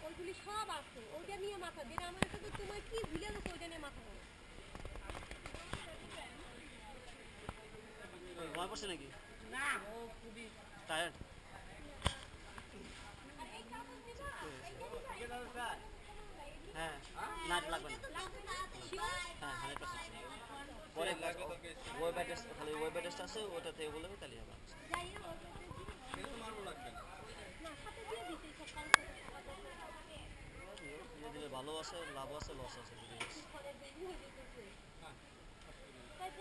ওইগুলি সব আছে, ওইটা নিয়ে মাথা যেটা আমার সাথে তোমার কি ভুলে গেছো ওইটা নিয়ে মাথা ধরো। ভয় করছে নাকি? না, ও খুবই টায়ার্ড। হ্যাঁ, না লাগবে না। হ্যাঁ 100%। পরে ওয়েব অ্যাড্রেস খালি ওয়েব অ্যাড্রেসটা আছে ওটাতে বলে তাহলে হবে। দিলে ভালো আছে, লাভ আছে, লস আছে।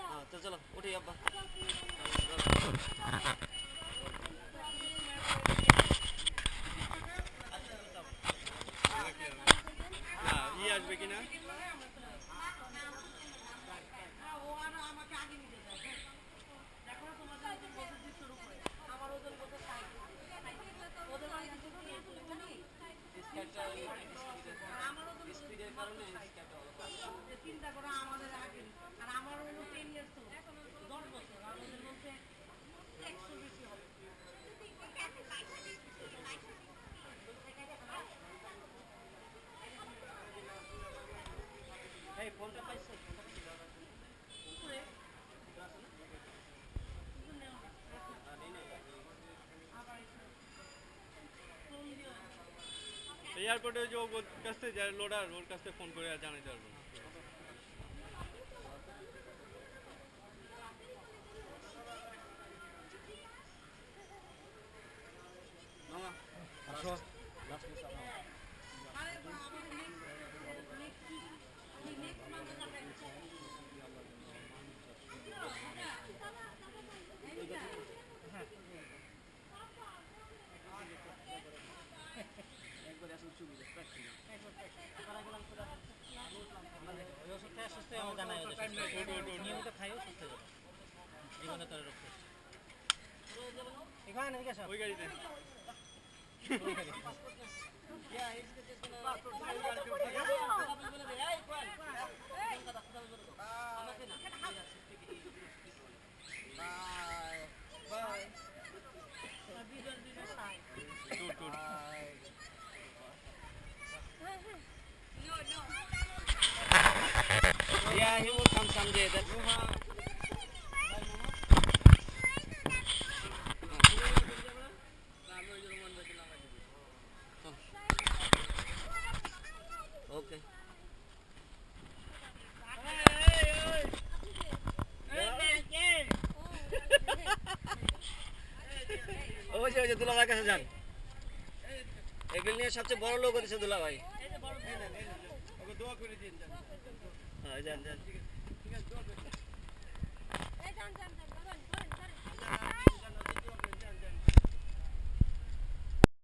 হ্যাঁ তো চলো উঠি আব্বা। আসবে কিনা চিন্তা করা আমাদের আগে আর আমার হলো 10 ইয়ার্স তো 10 বছর আর ওদের বলতে 100 বেশি হবে। এই ফোনটা পাইছে এয়ারপোর্টে যে ওর কাছ থেকে যায় লোডার ওর কাছ থেকে ফোন করে জানাতে পারবো। নিয়মিত খাইও সুস্থ যাবে জীবনে তোর রক্ষে এখানে এদিকে আসো ওই গাড়িতে Yeah, he will come someday. That's okay. অবশ্যই দুলাভাইয়ের কাছে যান। এগুলো নিয়ে সবচেয়ে বড় লোক হচ্ছে দুলাভাই। ওকে দোয়া করে দিন। হ্যাঁ যান যান। ঠিক আছে দোয়া করে